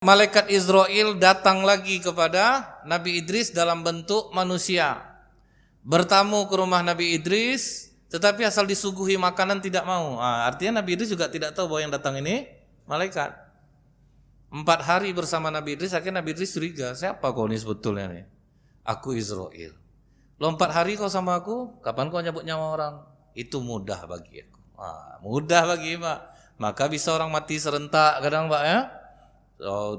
Malaikat Israel datang lagi kepada Nabi Idris dalam bentuk manusia. Bertamu ke rumah Nabi Idris, tetapi asal disuguhi makanan tidak mau. Artinya Nabi Idris juga tidak tahu bahwa yang datang ini malaikat. 4 hari bersama Nabi Idris, akhirnya Nabi Idris curiga, siapa kau ini sebetulnya nih? Aku Israel. Lo 4 hari kau sama aku, kapan kau nyabut nyawa orang? Itu mudah bagi aku. Mudah bagi Pak. Maka bisa orang mati serentak kadang Pak ya.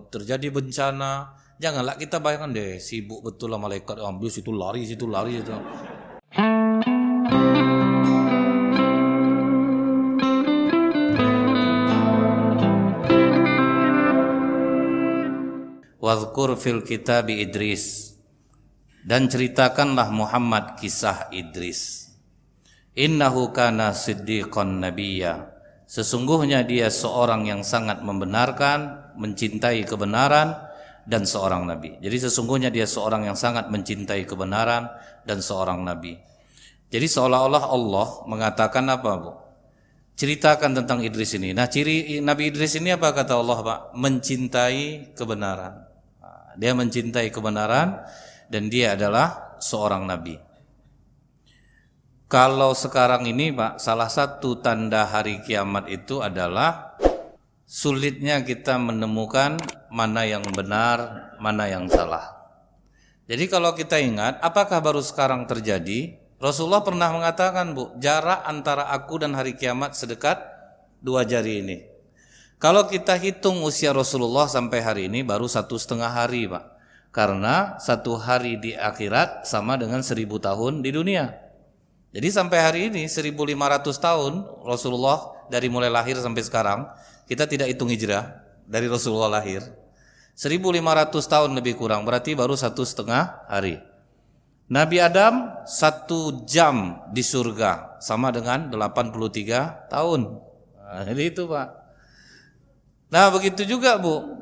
Terjadi bencana, janganlah kita bayangkan deh sibuk betul lah malaikat ambil situ lari itu. Wadhkur fil kitab Idris, dan ceritakanlah Muhammad kisah Idris. Innahu kana siddiqan nabiyya, sesungguhnya dia seorang yang sangat membenarkan, mencintai kebenaran, dan seorang nabi. Jadi sesungguhnya dia seorang yang sangat mencintai kebenaran dan seorang nabi. Jadi seolah-olah Allah mengatakan apa Bu? Ceritakan tentang Idris ini. Nah ciri Nabi Idris ini apa kata Allah Pak? Mencintai kebenaran. Dia mencintai kebenaran dan dia adalah seorang nabi. Kalau sekarang ini Pak, salah satu tanda hari kiamat itu adalah sulitnya kita menemukan mana yang benar, mana yang salah. Jadi kalau kita ingat, apakah baru sekarang terjadi? Rasulullah pernah mengatakan Bu, jarak antara aku dan hari kiamat sedekat 2 jari ini. Kalau kita hitung usia Rasulullah sampai hari ini baru 1,5 hari Pak. Karena 1 hari di akhirat sama dengan 1000 tahun di dunia. Jadi sampai hari ini 1500 tahun Rasulullah dari mulai lahir sampai sekarang, kita tidak hitung hijrah dari Rasulullah lahir. 1500 tahun lebih kurang, berarti baru 1,5 hari. Nabi Adam 1 jam di surga sama dengan 83 tahun. Jadi itu Pak. Nah begitu juga Bu.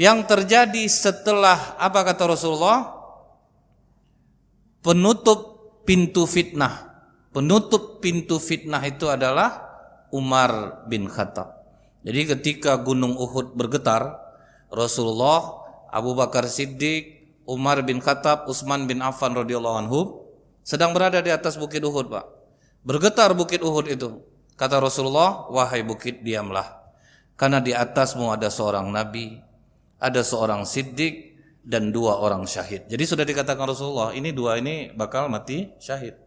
Yang terjadi setelah apa kata Rasulullah? Penutup pintu fitnah. Penutup pintu fitnah itu adalah Umar bin Khattab. Jadi ketika gunung Uhud bergetar, Rasulullah, Abu Bakar Siddiq, Umar bin Khattab, Utsman bin Affan radhiyallahu anhu sedang berada di atas bukit Uhud, Pak. Bergetar bukit Uhud itu. Kata Rasulullah, wahai bukit diamlah. Karena di atasmu ada seorang nabi, ada seorang siddiq, dan 2 orang syahid. Jadi sudah dikatakan Rasulullah, ini 2 ini bakal mati syahid.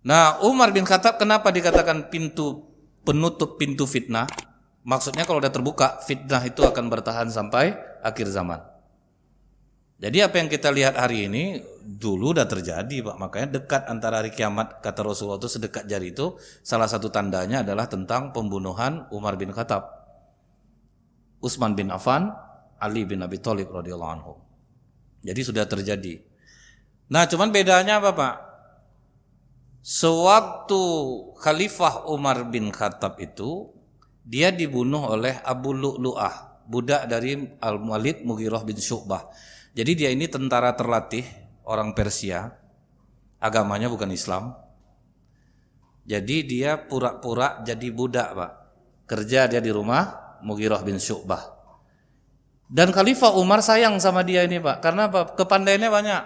Nah, Umar bin Khattab kenapa dikatakan penutup pintu fitnah? Maksudnya kalau sudah terbuka, fitnah itu akan bertahan sampai akhir zaman. Jadi apa yang kita lihat hari ini dulu udah terjadi Pak. Makanya dekat antara hari kiamat, kata Rasulullah itu sedekat jari itu, salah satu tandanya adalah tentang pembunuhan Umar bin Khattab, Utsman bin Affan, Ali bin Abi Thalib radhiyallahu anhu. Jadi sudah terjadi. Nah, cuman bedanya apa Pak? Sewaktu Khalifah Umar bin Khattab itu, dia dibunuh oleh Abu Lu'lu'ah, budak dari Al-Walid Mughirah bin Syu'bah. Jadi dia ini tentara terlatih, orang Persia, agamanya bukan Islam. Jadi dia pura-pura jadi budak Pak. Kerja dia di rumah Mughirah bin Syu'bah. Dan Khalifah Umar sayang sama dia ini Pak. Karena apa? Kepandaiannya banyak.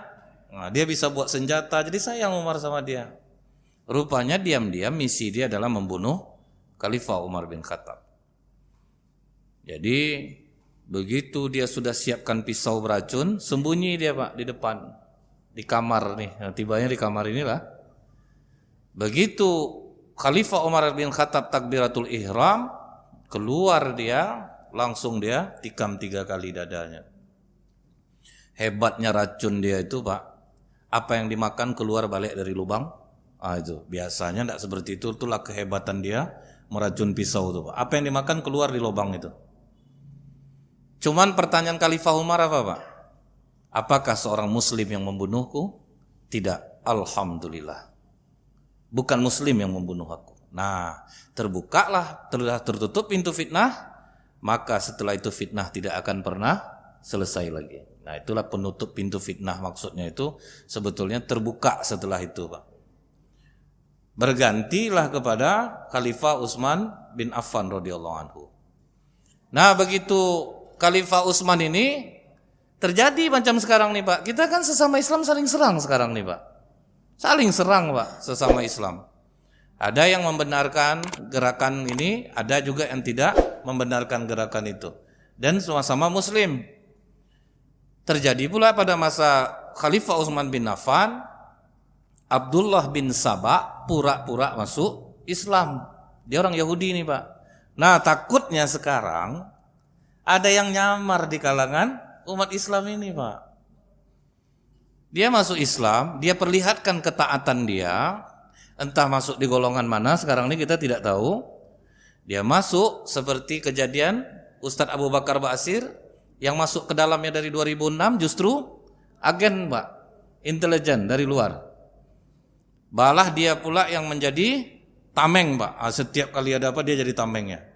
Nah, dia bisa buat senjata, jadi sayang Umar sama dia. Rupanya diam-diam misi dia adalah membunuh Khalifah Umar bin Khattab. Jadi begitu dia sudah siapkan pisau beracun, sembunyi dia Pak di depan, di kamar nih. Nah, tibanya di kamar inilah. Begitu Khalifah Umar bin Khattab takbiratul ihram, keluar dia, langsung dia tikam 3 kali dadanya. Hebatnya racun dia itu Pak, apa yang dimakan keluar balik dari lubang. Itu biasanya tidak seperti itu. Itulah kehebatan dia meracun pisau itu Pak. Apa yang dimakan keluar di lubang itu. Cuman pertanyaan Khalifah Umar apa Pak? Apakah seorang muslim yang membunuhku? Tidak. Alhamdulillah. Bukan muslim yang membunuh aku. Nah, terbukalah, tertutup pintu fitnah. Maka setelah itu fitnah tidak akan pernah selesai lagi. Nah itulah penutup pintu fitnah, maksudnya itu sebetulnya terbuka setelah itu Pak. Bergantilah kepada Khalifah Utsman bin Affan radhiyallahu anhu. Nah, begitu Khalifah Utsman ini terjadi macam sekarang nih Pak. Kita kan sesama Islam saling serang sekarang nih Pak. Saling serang Pak, sesama Islam. Ada yang membenarkan gerakan ini, ada juga yang tidak membenarkan gerakan itu. Dan sama-sama Muslim. Terjadi pula pada masa Khalifah Utsman bin Affan, Abdullah bin Saba pura-pura masuk Islam. Dia orang Yahudi nih Pak. Nah, takutnya sekarang ada yang nyamar di kalangan umat Islam ini Pak. Dia masuk Islam, dia perlihatkan ketaatan dia, entah masuk di golongan mana sekarang ini kita tidak tahu. Dia masuk seperti kejadian Ustadz Abu Bakar Ba'asyir yang masuk ke dalamnya dari 2006 justru agen Pak, intelijen dari luar. Balah dia pula yang menjadi tameng Pak. Setiap kali ada apa dia jadi tamengnya.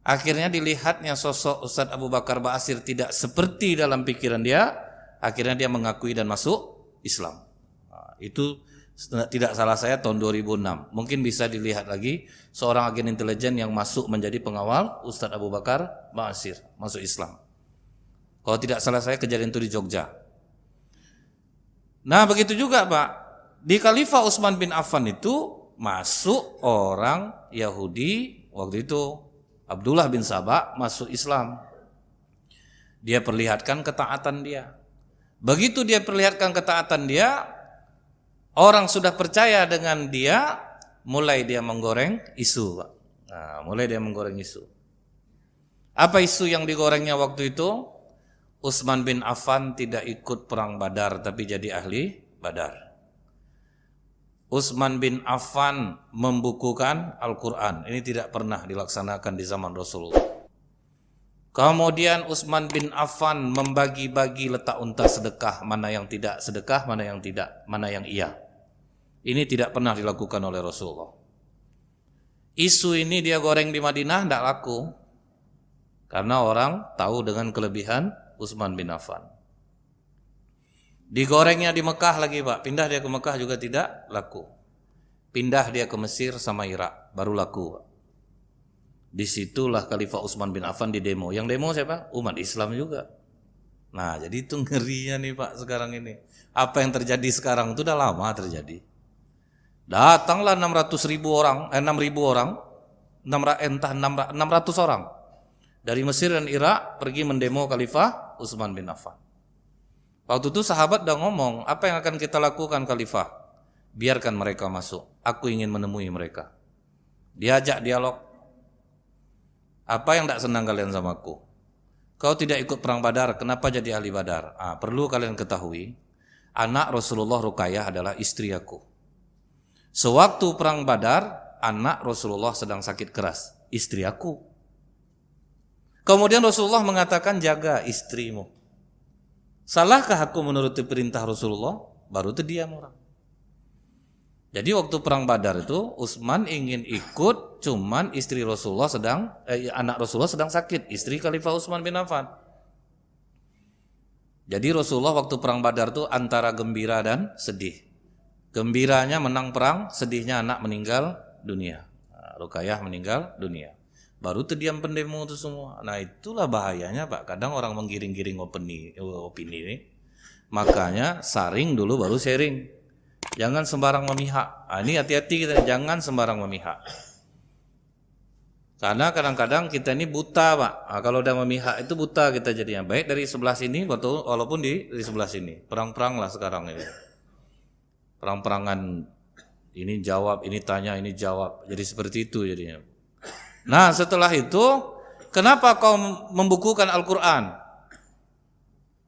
Akhirnya dilihatnya sosok Ustadz Abu Bakar Ba'asyir tidak seperti dalam pikiran dia, akhirnya dia mengakui dan masuk Islam. Itu tidak salah saya tahun 2006. Mungkin bisa dilihat lagi seorang agen intelijen yang masuk menjadi pengawal Ustadz Abu Bakar Ba'asyir, masuk Islam. Kalau tidak salah saya kejadian itu di Jogja. Nah, begitu juga Pak, di Khalifah Utsman bin Affan itu masuk orang Yahudi waktu itu. Abdullah bin Saba masuk Islam. Dia perlihatkan ketaatan dia. Begitu dia perlihatkan ketaatan dia, orang sudah percaya dengan dia, mulai dia menggoreng isu, Pak. Nah, mulai dia menggoreng isu. Apa isu yang digorengnya waktu itu? Utsman bin Affan tidak ikut perang Badar tapi jadi ahli Badar. Utsman bin Affan membukukan Al-Quran. Ini tidak pernah dilaksanakan di zaman Rasulullah. Kemudian Utsman bin Affan membagi-bagi letak unta sedekah, mana yang tidak sedekah, mana yang tidak, mana yang iya. Ini tidak pernah dilakukan oleh Rasulullah. Isu ini dia goreng di Madinah tidak laku. Karena orang tahu dengan kelebihan Utsman bin Affan. Digorengnya di Mekah lagi Pak, pindah dia ke Mekah juga tidak laku. Pindah dia ke Mesir sama Irak, baru laku Pak. Disitulah Khalifah Utsman bin Affan di demo. Yang demo siapa? Umat Islam juga. Nah, jadi itu ngerinya nih Pak sekarang ini. Apa yang terjadi sekarang itu udah lama terjadi. Datanglah 600.000 orang, 6.000 orang, 600 orang dari Mesir dan Irak pergi mendemo Khalifah Utsman bin Affan. Waktu itu sahabat udah ngomong, apa yang akan kita lakukan Khalifah? Biarkan mereka masuk, aku ingin menemui mereka. Diajak dialog. Apa yang tak senang kalian sama aku? Kau tidak ikut perang Badar, kenapa jadi ahli Badar? Perlu kalian ketahui, anak Rasulullah Ruqayyah adalah istri aku. Sewaktu perang Badar, anak Rasulullah sedang sakit keras, istri aku. Kemudian Rasulullah mengatakan jaga istrimu. Salahkah aku menuruti perintah Rasulullah? Baru terdiam orang. Jadi waktu perang Badar itu Utsman ingin ikut, cuman istri Rasulullah anak Rasulullah sedang sakit, istri Khalifah Utsman bin Affan. Jadi Rasulullah waktu perang Badar itu antara gembira dan sedih. Gembiranya menang perang, sedihnya anak meninggal dunia. Ruqayyah meninggal dunia. Baru terdiam pendemo itu semua. Nah, itulah bahayanya Pak. Kadang orang menggiring-giring opini ini. Makanya saring dulu baru sharing. Jangan sembarang memihak. Ini hati-hati kita, jangan sembarang memihak. Karena kadang-kadang kita ini buta Pak. Kalau udah memihak itu buta kita jadinya. Baik dari sebelah sini walaupun di sebelah sini. Perang-perang lah sekarang ini. Perang-perangan ini jawab, ini tanya, ini jawab. Jadi seperti itu jadinya. Nah, setelah itu, kenapa kau membukukan Al-Quran?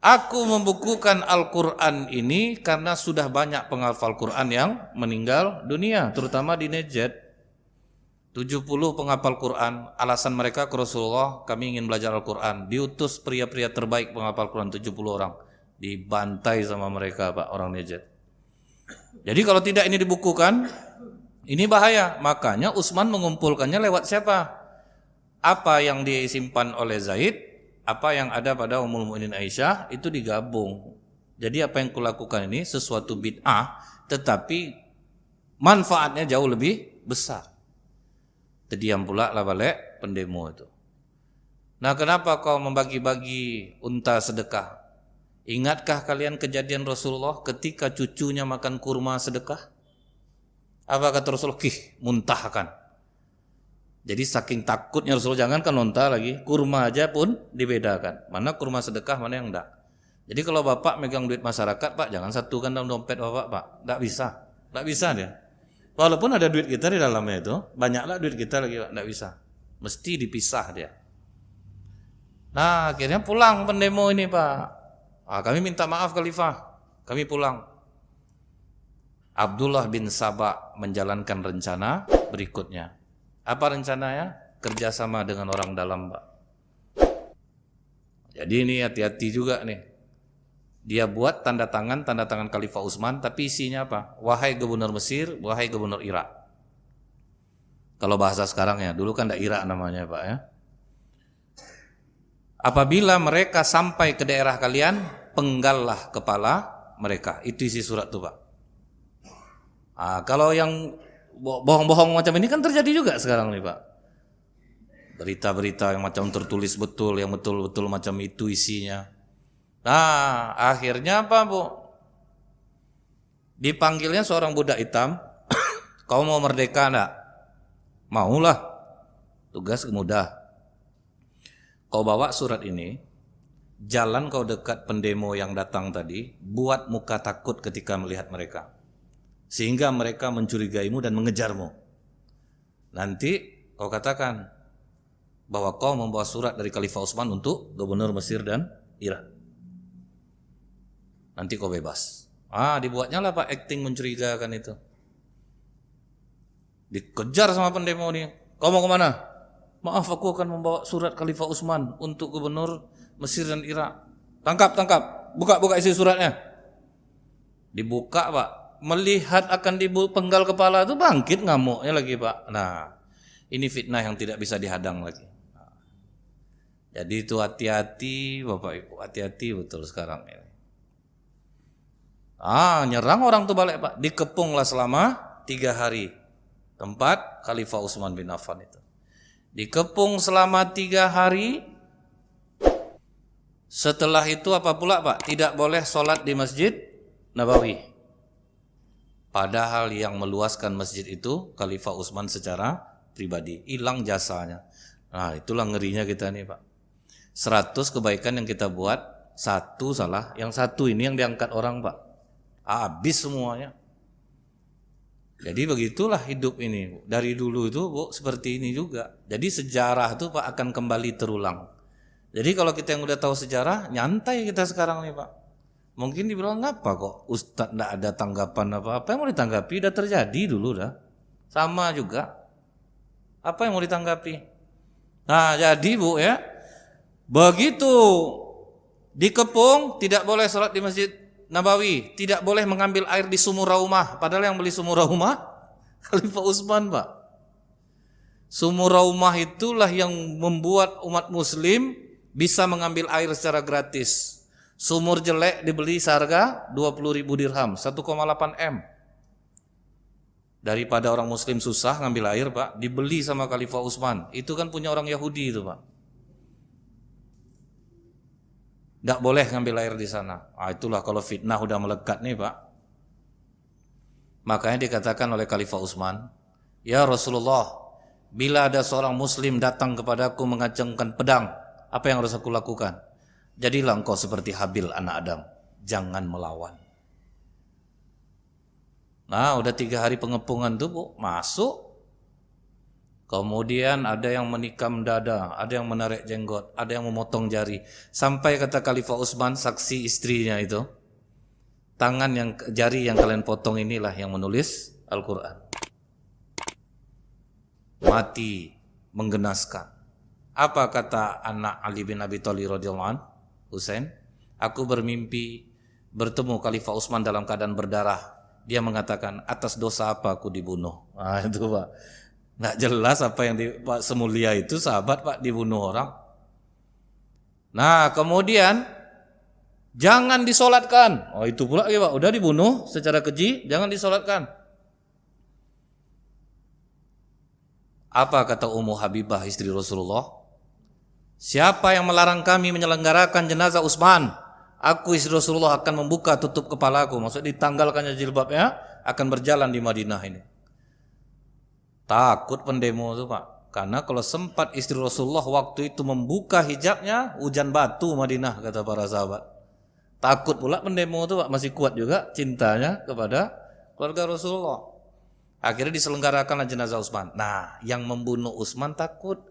Aku membukukan Al-Quran ini karena sudah banyak penghafal Quran yang meninggal dunia, terutama di Najd. 70 penghafal Quran, alasan mereka ke Rasulullah, kami ingin belajar Al-Quran. Diutus pria-pria terbaik penghafal Quran 70 orang. Dibantai sama mereka Pak, orang Najd. Jadi kalau tidak ini dibukukan, ini bahaya. Makanya Utsman mengumpulkannya lewat siapa? Apa yang disimpan oleh Zaid, apa yang ada pada Ummul Mukminin Aisyah itu digabung. Jadi apa yang kulakukan ini sesuatu bid'ah, tetapi manfaatnya jauh lebih besar. Terdiam pula lah balik pendemo itu. Nah, kenapa kau membagi-bagi unta sedekah? Ingatkah kalian kejadian Rasulullah ketika cucunya makan kurma sedekah? Apa kata Rasulullah? Muntahkan. Jadi saking takutnya Rasulullah, jangankan unta lagi, kurma aja pun dibedakan. Mana kurma sedekah, mana yang enggak. Jadi kalau bapak megang duit masyarakat, Pak, jangan satukan dalam dompet bapak, Pak. Enggak bisa. Enggak bisa dia. Walaupun ada duit kita di dalamnya itu, banyaklah duit kita lagi, Pak. Enggak bisa. Mesti dipisah dia. Nah, akhirnya pulang pendemo ini, Pak. Kami minta maaf Khalifah. Kami pulang. Abdullah bin Sabah menjalankan rencana berikutnya. Apa rencananya? Kerjasama dengan orang dalam, Pak. Jadi ini hati-hati juga nih. Dia buat tanda tangan Khalifah Utsman, tapi isinya apa? Wahai gubernur Mesir, wahai gubernur Irak. Kalau bahasa sekarang ya, dulu kan Irak namanya, Pak ya. Apabila mereka sampai ke daerah kalian, penggallah kepala mereka. Itu isi surat tuh, Pak. Kalau yang bohong-bohong macam ini kan terjadi juga sekarang nih, Pak. Berita-berita yang macam tertulis betul, yang betul-betul macam itu isinya. Nah, akhirnya apa, Bu? Dipanggilnya seorang budak hitam. Kau mau merdeka enggak? Maulah. Tugas mudah. Kau bawa surat ini, jalan kau dekat pendemo yang datang tadi, buat muka takut ketika melihat mereka. Sehingga mereka mencurigaimu dan mengejarmu. Nanti kau katakan bahwa kau membawa surat dari Khalifah Utsman untuk gubernur Mesir dan Irak. Nanti kau bebas. Dibuatnya lah, Pak, acting mencurigakan itu. Dikejar sama pendemo ini. Kau mau kemana? Maaf, aku akan membawa surat Khalifah Utsman untuk gubernur Mesir dan Irak. Tangkap. Buka isi suratnya. Dibuka, Pak. Melihat akan dipenggal kepala itu bangkit ngamuknya lagi, Pak. Nah, ini fitnah yang tidak bisa dihadang lagi. Jadi itu hati-hati, Bapak Ibu, hati-hati betul sekarang ini. Nyerang orang tuh balik, Pak. Dikepunglah selama 3 hari tempat Khalifah Utsman bin Affan itu. Dikepung selama 3 hari. Setelah itu apa pula, Pak? Tidak boleh sholat di Masjid Nabawi. Padahal yang meluaskan masjid itu Khalifah Utsman secara pribadi. Hilang jasanya. Nah, itulah ngerinya kita nih, Pak. 100 kebaikan yang kita buat, 1 salah. Yang 1 ini yang diangkat orang, Pak. Habis semuanya. Jadi begitulah hidup ini. Dari dulu itu, Bu, seperti ini juga. Jadi sejarah itu, Pak, akan kembali terulang. Jadi kalau kita yang udah tahu sejarah, nyantai kita sekarang nih, Pak. Mungkin dibilang ngapa kok Ustadz enggak ada tanggapan apa-apa yang mau ditanggapi, udah terjadi dulu dah. Sama juga. Apa yang mau ditanggapi? Nah, jadi, Bu ya, begitu dikepung tidak boleh sholat di Masjid Nabawi, tidak boleh mengambil air di sumur Raumah. Padahal yang beli sumur Raumah Khalifah Utsman, Pak. Sumur Raumah itulah yang membuat umat muslim bisa mengambil air secara gratis. Sumur jelek dibeli seharga 20.000 dirham, 1,8 M. Daripada orang muslim susah ngambil air, Pak, dibeli sama Khalifah Utsman. Itu kan punya orang Yahudi itu, Pak. Tidak boleh ngambil air di sana. Itulah kalau fitnah udah melekat nih, Pak. Makanya dikatakan oleh Khalifah Utsman, ya Rasulullah, bila ada seorang muslim datang kepadaku mengacungkan pedang, apa yang harus aku lakukan? Jadilah engkau seperti Habil anak Adam, jangan melawan. Nah, udah 3 hari pengepungan tuh, Bu, masuk. Kemudian ada yang menikam dada, ada yang menarik jenggot, ada yang memotong jari. Sampai kata Khalifah Utsman, saksi istrinya itu, jari yang kalian potong inilah yang menulis Al-Quran. Mati menggenaskan. Apa kata anak Ali bin Abi Thalib radhiyallahu anhu, Husain? Aku bermimpi bertemu Khalifah Utsman dalam keadaan berdarah. Dia mengatakan, atas dosa apa aku dibunuh? Itu, Pak. Nggak jelas apa yang Pak semulia itu sahabat, Pak, dibunuh orang. Nah, kemudian jangan disolatkan. Itu pula ya, Pak, udah dibunuh secara keji, jangan disolatkan. Apa kata Ummu Habibah istri Rasulullah? Siapa yang melarang kami menyelenggarakan jenazah Utsman, aku istri Rasulullah akan membuka tutup kepalaku. Maksud ditanggalkannya jilbabnya, akan berjalan di Madinah ini. Takut pendemo itu Pak, karena kalau sempat istri Rasulullah waktu itu membuka hijabnya, hujan batu Madinah, kata para sahabat. Takut pula pendemo itu Pak, masih kuat juga cintanya kepada keluarga Rasulullah. Akhirnya diselenggarakanlah jenazah Utsman. Nah, yang membunuh Utsman takut,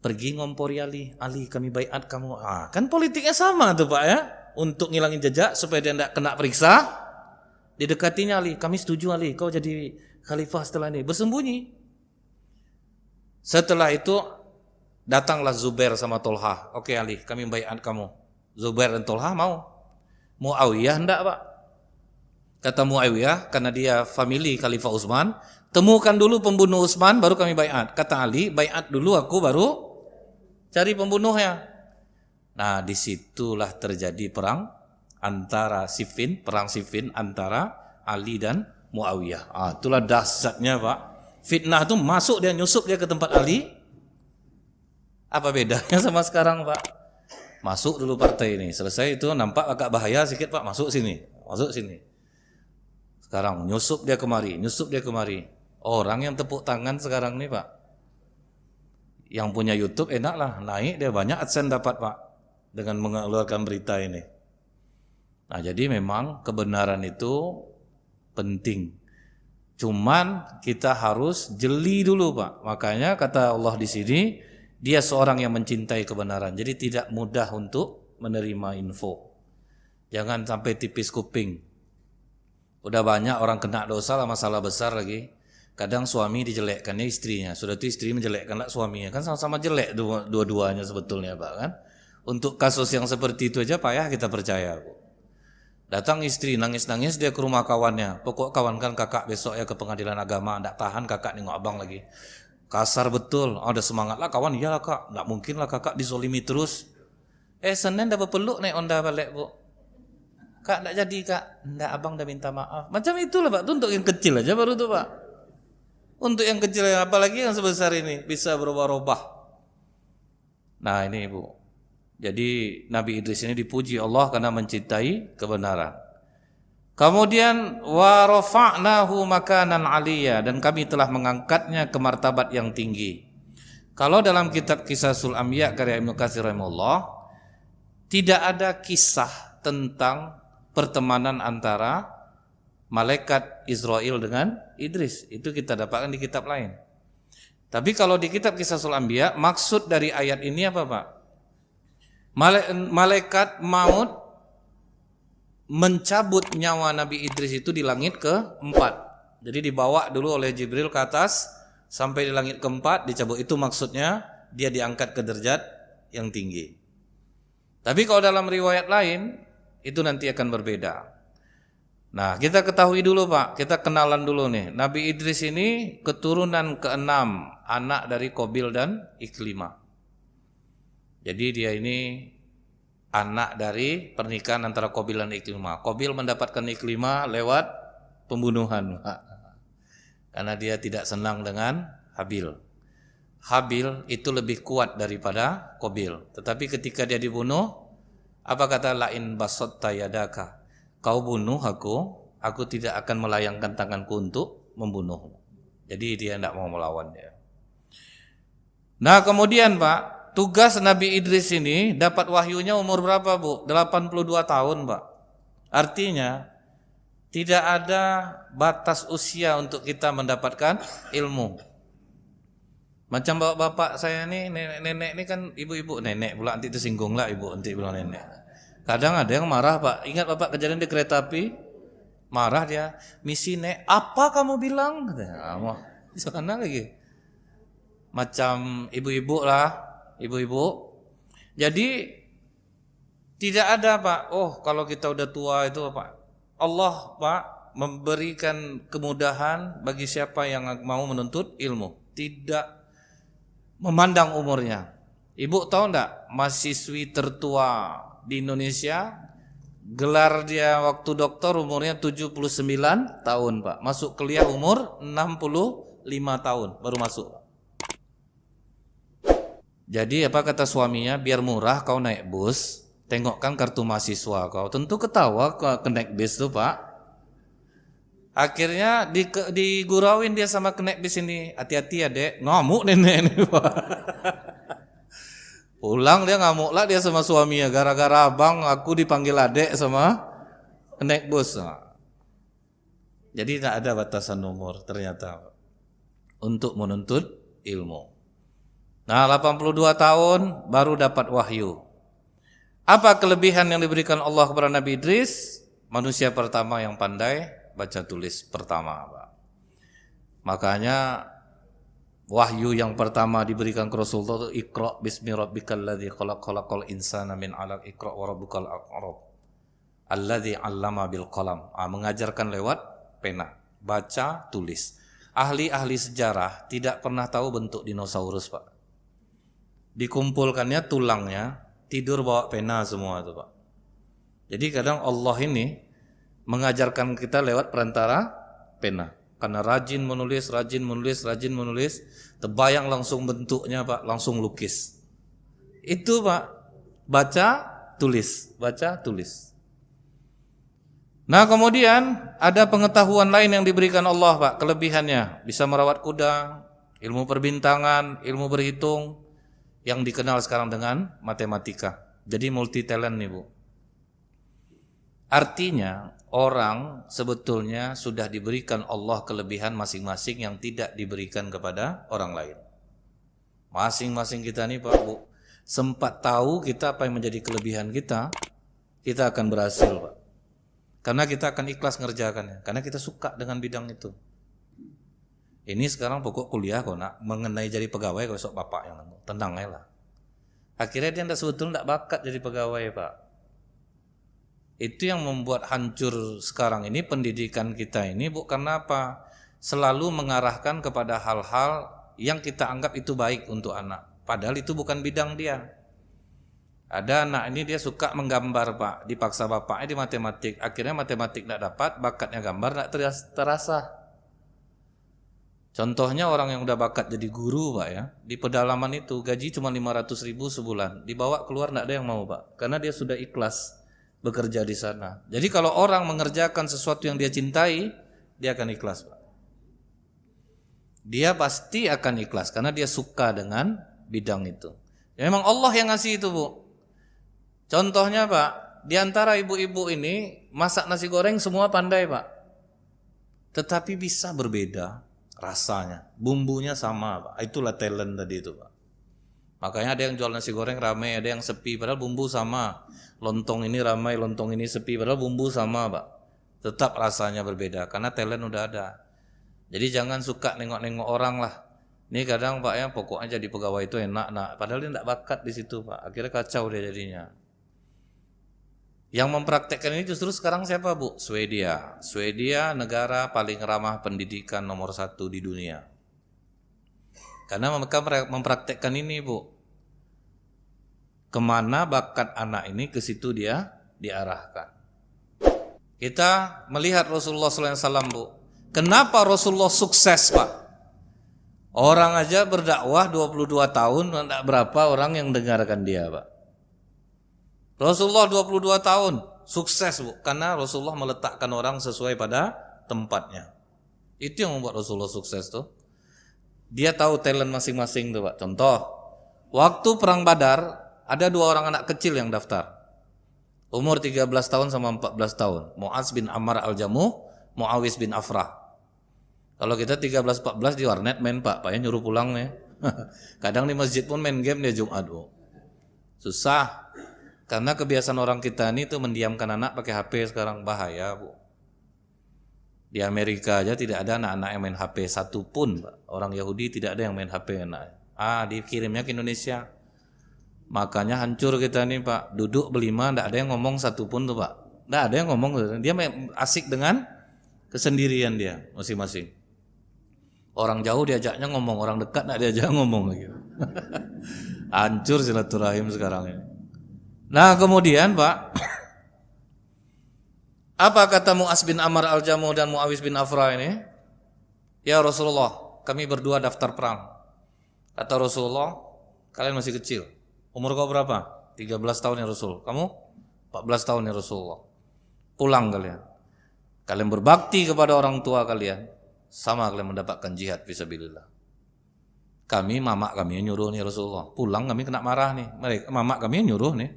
pergi ngompori Ali kami baiat kamu. Kan politiknya sama tuh Pak ya, untuk ngilangin jejak supaya dia tidak kena periksa. Didekatinya Ali, kami setuju Ali, kau jadi khalifah setelah ini. Bersembunyi. Setelah itu datanglah Zubair sama Tolha. Oke Ali, kami baiat kamu. Zubair dan Tolha mau. Muawiyah enggak Pak. Kata Muawiyah, karena dia family Khalifah Utsman, temukan dulu pembunuh Utsman baru kami baiat. Kata Ali, baiat dulu aku baru cari pembunuhnya. Nah, disitulah terjadi perang Siffin antara Ali dan Muawiyah. Itulah dahsyatnya Pak. Fitnah itu masuk dia, nyusup dia ke tempat Ali. Apa bedanya sama sekarang Pak? Masuk dulu partai ini, selesai itu nampak agak bahaya sedikit Pak, masuk sini. Sekarang nyusup dia kemari. Orang yang tepuk tangan sekarang nih Pak, yang punya YouTube enak lah, naik dia banyak AdSense dapat Pak, dengan mengeluarkan berita ini. Nah jadi memang kebenaran itu penting, cuman kita harus jeli dulu Pak. Makanya kata Allah di sini, dia seorang yang mencintai kebenaran, jadi tidak mudah untuk menerima info. Jangan sampai tipis kuping. Udah banyak orang kena dosa lah, masalah besar lagi. Kadang suami dijelekkannya istrinya, sudah itu istri menjelekkanlah suaminya, kan sama-sama jelek dua-duanya sebetulnya Pak kan. Untuk kasus yang seperti itu aja payah kita percaya. Datang istri nangis-nangis dia ke rumah kawannya, pokok kawan kan kakak besok ya ke pengadilan agama, ndak tahan kakak nengok abang lagi. Kasar betul, ada semangat lah kawan, iyalah kak, ndak mungkin lah kakak dizolimi terus. Senin dah berpeluk naik onda balik Bu. Kak ndak jadi kak, ndak abang dah minta maaf. Macam itulah Pak, itu untuk yang kecil aja baru tuh Pak. Untuk yang kecil, apalagi yang sebesar ini bisa berubah-ubah. Nah ini Ibu, jadi Nabi Idris ini dipuji Allah karena mencintai kebenaran. Kemudian wa rafa'nahu makanan 'aliyya, dan kami telah mengangkatnya ke martabat yang tinggi. Kalau dalam kitab Qisasul Anbiya karya Ibnu Katsir rahimahullah, tidak ada kisah tentang pertemanan antara malaikat Israel dengan Idris. Itu kita dapatkan di kitab lain. Tapi kalau di kitab Qisasul Anbiya, maksud dari ayat ini apa Pak? Malaikat maut mencabut nyawa Nabi Idris itu di langit ke-4. Jadi dibawa dulu oleh Jibril ke atas sampai di langit ke-4 dicabut. Itu maksudnya dia diangkat ke derajat yang tinggi. Tapi kalau dalam riwayat lain itu nanti akan berbeda. Nah, kita ketahui dulu Pak, kita kenalan dulu nih. Nabi Idris ini keturunan ke-6, anak dari Qabil dan Iklimah. Jadi dia ini anak dari pernikahan antara Qabil dan Iklimah. Qabil mendapatkan Iklimah lewat pembunuhan, Pak. Karena dia tidak senang dengan Habil. Habil itu lebih kuat daripada Qabil. Tetapi ketika dia dibunuh, apa kata lain basatta yadaka? Kau bunuh aku tidak akan melayangkan tanganku untuk membunuhmu. Jadi dia tidak mau melawan dia. Nah kemudian Pak, tugas Nabi Idris ini dapat wahyunya umur berapa Bu? 82 tahun Pak. Artinya tidak ada batas usia untuk kita mendapatkan ilmu. Macam bapak saya nih, nenek ini kan ibu-ibu, nenek pula nanti tersinggung lah ibu, nanti bilang nenek. Kadang ada yang marah Pak. Ingat Bapak kejadian di kereta api? Marah dia. Misi nek, apa kamu bilang? Di sana lagi. Macam ibu-ibu lah. Ibu-ibu. Jadi tidak ada Pak. Oh kalau kita udah tua itu Pak. Allah Pak memberikan kemudahan bagi siapa yang mau menuntut ilmu. Tidak memandang umurnya. Ibu tahu enggak? Mahasiswi tertua di Indonesia, gelar dia waktu doktor umurnya 79 tahun Pak. Masuk kuliah umur 65 tahun baru masuk. Jadi apa kata suaminya, biar murah kau naik bus, tengokkan kartu mahasiswa kau. Tentu ketawa ke naik bis tuh Pak. Akhirnya digurauin dia sama kenek bis ini. Hati-hati ya dek, ngamuk nenek ini Pak. Pulang dia ngamuk lah dia sama suaminya. Gara-gara abang aku dipanggil adek sama kenek bus. Nah, jadi tidak ada batasan umur ternyata untuk menuntut ilmu. Nah 82 tahun baru dapat wahyu. Apa kelebihan yang diberikan Allah kepada Nabi Idris? Manusia pertama yang pandai baca tulis pertama Pak. Makanya wahyu yang pertama diberikan ke Rasulullah itu Iqra bismi rabbikal ladzi khalaq khalaqal insana min 'alaq Iqra wa rabbukal akram alladzi 'allama bil qalam. Mengajarkan lewat pena, baca, tulis. Ahli-ahli sejarah tidak pernah tahu bentuk dinosaurus Pak. Dikumpulkannya tulangnya, tidur bawa pena semua itu Pak. Jadi kadang Allah ini mengajarkan kita lewat perantara pena. Karena rajin menulis, terbayang langsung bentuknya Pak, langsung lukis. Itu Pak, baca, tulis. Nah kemudian ada pengetahuan lain yang diberikan Allah Pak, kelebihannya. Bisa merawat kuda, ilmu perbintangan, ilmu berhitung, yang dikenal sekarang dengan matematika. Jadi multi talent nih Bu. Artinya orang sebetulnya sudah diberikan Allah kelebihan masing-masing yang tidak diberikan kepada orang lain. Masing-masing kita nih Pak Bu, sempat tahu kita apa yang menjadi kelebihan kita akan berhasil Pak. Karena kita akan ikhlas ngerjakannya, karena kita suka dengan bidang itu. Ini sekarang pokok kuliah kok nak mengenai jadi pegawai kok sok bapak yang tenang aja lah. Akhirnya dia sebetulnya tidak bakat jadi pegawai Pak. Itu yang membuat hancur sekarang ini pendidikan kita ini Bu, karena apa? Selalu mengarahkan kepada hal-hal yang kita anggap itu baik untuk anak. Padahal itu bukan bidang dia. Ada anak ini dia suka menggambar Pak, dipaksa bapaknya di matematik. Akhirnya matematik tidak dapat, bakatnya gambar tidak terasa. Contohnya orang yang udah bakat jadi guru Pak ya, di pedalaman itu gaji cuma 500.000 sebulan, dibawa keluar tidak ada yang mau Pak, karena dia sudah ikhlas bekerja di sana. Jadi kalau orang mengerjakan sesuatu yang dia cintai, dia akan ikhlas Pak. Dia pasti akan ikhlas karena dia suka dengan bidang itu. Ya, memang Allah yang ngasih itu Bu. Contohnya Pak, di antara ibu-ibu ini masak nasi goreng semua pandai Pak, tetapi bisa berbeda rasanya, bumbunya sama Pak. Itulah talent tadi itu Pak. Makanya ada yang jual nasi goreng ramai, ada yang sepi, padahal bumbu sama. Lontong ini ramai, lontong ini sepi, padahal bumbu sama Pak. Tetap rasanya berbeda, karena talent udah ada. Jadi jangan suka nengok-nengok orang lah. Ini kadang Pak ya, pokoknya jadi pegawai itu enak, padahal dia tidak bakat di situ Pak. Akhirnya kacau dia jadinya. Yang mempraktekkan ini justru sekarang siapa Bu? Swedia. Swedia negara paling ramah pendidikan nomor 1 di dunia. Karena mereka mempraktekkan ini Bu. Kemana bakat anak ini, ke situ dia diarahkan. Kita melihat Rasulullah SAW Bu. Kenapa Rasulullah sukses Pak? Orang aja berdakwah 22 tahun, tidak berapa orang yang dengarkan dia Pak. Rasulullah 22 tahun sukses Bu, karena Rasulullah meletakkan orang sesuai pada tempatnya. Itu yang membuat Rasulullah sukses tuh. Dia tahu talent masing-masing tuh Pak. Contoh, waktu perang Badar ada 2 orang anak kecil yang daftar. Umur 13 tahun sama 14 tahun. Mu'az bin Ammar al-Jamuh, Mu'awis bin Afrah. Kalau kita 13-14 di warnet main Pak ya nyuruh pulang nih. Kadang di masjid pun main game dia Jumat Bu. Susah. Karena kebiasaan orang kita ini tuh mendiamkan anak pakai HP sekarang, bahaya Bu. Di Amerika aja tidak ada anak-anak yang main HP satu pun Pak. Orang Yahudi tidak ada yang main HP anak. Dikirimnya ke Indonesia. Makanya hancur kita nih Pak. Duduk berlima tidak ada yang ngomong satu pun tuh Pak. Tidak ada yang ngomong. Dia asik dengan kesendirian dia masing-masing. Orang jauh diajaknya ngomong, orang dekat tidak diajak ngomong lagi. Hancur silaturahim sekarang ini. Nah kemudian Pak, apa kata Mu'az bin Ammar al-Jamuh dan Mu'awis bin Afra ini? Ya Rasulullah, kami berdua daftar perang. Kata Rasulullah, Kalian masih kecil. Umur kau berapa? 13 tahun ya Rasul. Kamu 14 tahun ya Rasulullah. Pulang kalian. Kalian berbakti kepada orang tua kalian. Sama kalian mendapatkan jihad fisabilillah. Kami, mamak kami yang nyuruh nih Rasulullah. Pulang kami kena marah nih. Mamak kami yang nyuruh nih.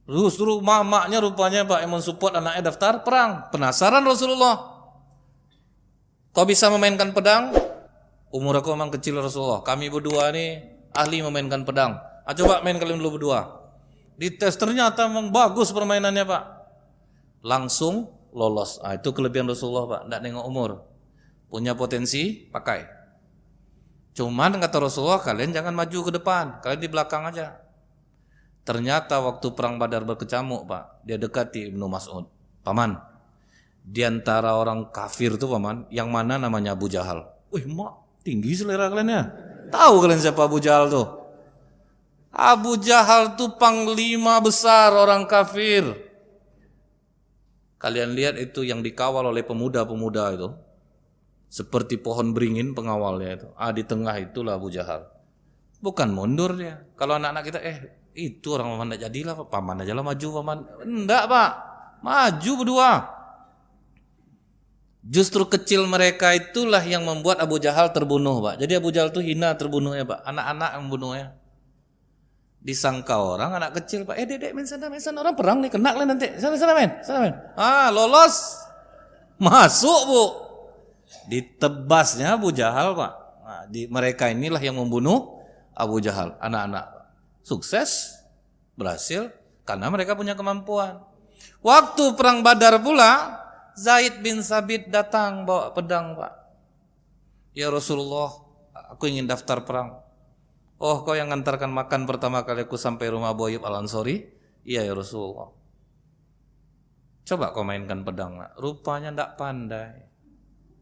Justru mamaknya rupanya Pak yang mensupport anaknya daftar perang. Penasaran Rasulullah. Kau bisa memainkan pedang? Umur aku memang kecil Rasulullah. Kami berdua nih ahli memainkan pedang. Coba main kalian dulu berdua. Dites ternyata memang bagus permainannya Pak. Langsung lolos. Itu kelebihan Rasulullah Pak. Tidak nengok umur. Punya potensi, pakai. Cuman kata Rasulullah, kalian jangan maju ke depan. Kalian di belakang aja. Ternyata waktu perang Badar berkecamuk Pak, dia dekati Ibnu Mas'ud. Paman, di antara orang kafir tuh Paman, yang mana namanya Abu Jahal? Wih mak, tinggi selera kalian ya. Tahu kalian siapa Abu Jahal tuh? Abu Jahal tuh panglima besar orang kafir. Kalian lihat itu yang dikawal oleh pemuda-pemuda itu. Seperti pohon beringin pengawalnya itu. Di tengah itulah Abu Jahal. Bukan mundur dia. Kalau anak-anak kita, itu orang paman tidak jadilah, paman aja lah maju paman. Enggak Pak, maju berdua. Justru kecil mereka itulah yang membuat Abu Jahal terbunuh Pak. Jadi Abu Jahal itu hina terbunuhnya Pak. Anak-anak yang membunuhnya. Disangka orang anak kecil Pak. Dedek main sana orang perang nih, kena kalian nanti. Sana main. Lolos. Masuk Bu. Ditebasnya Abu Jahal Pak. Mereka inilah yang membunuh Abu Jahal, anak-anak. Sukses, berhasil, karena mereka punya kemampuan. Waktu perang Badar pula, Zaid bin Sabit datang bawa pedang Pak. Ya Rasulullah, aku ingin daftar perang. Oh, kau yang ngantarkan makan pertama kali aku sampai rumah Abu Ayyub Al-Ansori? Iya ya Rasulullah. Coba kau mainkan pedang Pak. Rupanya tidak pandai.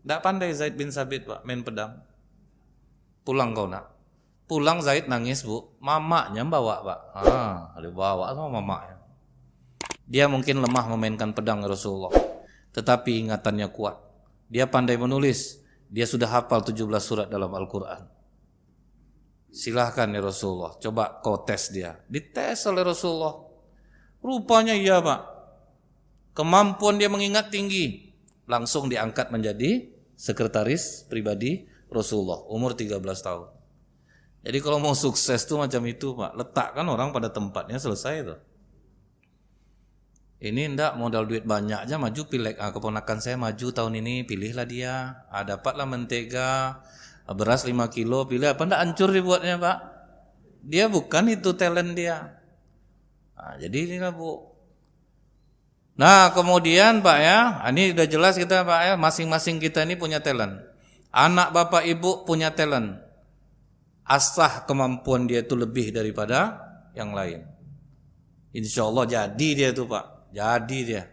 Tidak pandai Zaid bin Sabit Pak, main pedang. Pulang kau nak. Pulang Zaid nangis Bu, mamaknya bawa Pak. Dibawa sama mamaknya. Dia mungkin lemah memainkan pedang Rasulullah, tetapi ingatannya kuat. Dia pandai menulis. Dia sudah hafal 17 surat dalam Al-Quran. Silahkan ya Rasulullah, coba kau tes dia. Dites oleh Rasulullah. Rupanya iya Pak. Kemampuan dia mengingat tinggi. Langsung diangkat menjadi sekretaris pribadi Rasulullah. Umur 13 tahun. Jadi kalau mau sukses tuh macam itu Pak, letakkan orang pada tempatnya, selesai tuh. Ini enggak modal duit banyak aja maju pilek. Keponakan saya maju tahun ini, pilihlah dia. Dapatlah mentega, beras 5 kilo, pilih apa enggak, hancur dibuatnya Pak. Dia bukan itu talent dia. Jadi inilah Bu. Nah kemudian Pak ya, ini udah jelas kita Pak ya, masing-masing kita ini punya talent. Anak bapak ibu punya talent. Asah kemampuan dia itu lebih daripada yang lain. Insya Allah jadi dia tuh Pak. Jadi dia.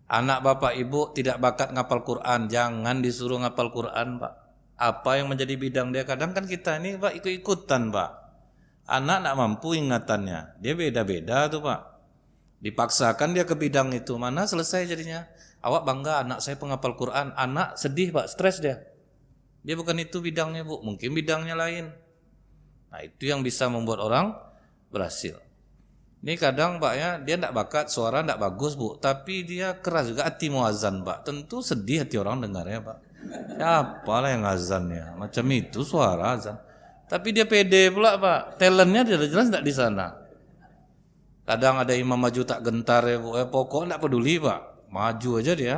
Anak bapak ibu tidak bakat ngapal Quran, jangan disuruh ngapal Quran Pak. Apa yang menjadi bidang dia, kadang kan kita ini Pak ikut-ikutan Pak. Anak nak mampu ingatannya, dia beda-beda tuh Pak. Dipaksakan dia ke bidang itu, mana selesai jadinya. Awak bangga anak saya penghafal Quran, anak sedih Pak, stres dia. Dia bukan itu bidangnya Bu, mungkin bidangnya lain. Nah itu yang bisa membuat orang berhasil. Ini kadang Pak ya, dia tidak bakat, suara tidak bagus Bu, tapi dia keras juga hati mau azan Pak. Tentu sedih hati orang dengarnya Pak. Siapalah yang azan ya, macam itu suara azan. Tapi dia pede pula Pak, talentnya jelas tidak di sana. Kadang ada imam maju tak gentar ya Bu, pokok tidak peduli Pak, maju aja dia.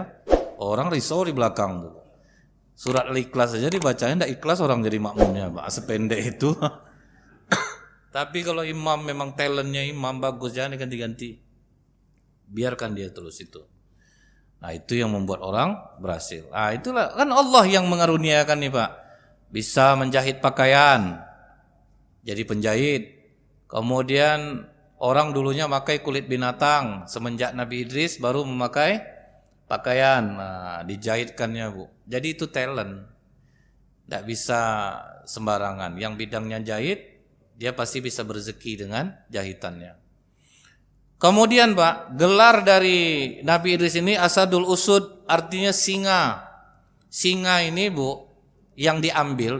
Orang risau di belakang tuh. Surat Al-Ikhlas aja dibacanya tidak ikhlas orang jadi makmumnya Pak, sependek itu. Tapi kalau imam memang talentnya imam bagus, jangan diganti-ganti. Biarkan dia terus itu. Nah itu yang membuat orang berhasil. Nah itulah kan Allah yang mengaruniakan nih Pak. Bisa menjahit pakaian, jadi penjahit. Kemudian orang dulunya pakai kulit binatang, semenjak Nabi Idris baru memakai pakaian. Nah dijahitkannya Bu. Jadi itu talent. Tidak bisa sembarangan. Yang bidangnya jahit, dia pasti bisa berzeki dengan jahitannya. Kemudian Pak, gelar dari Nabi Idris ini Asadul Usud, artinya singa. Singa ini Bu, yang diambil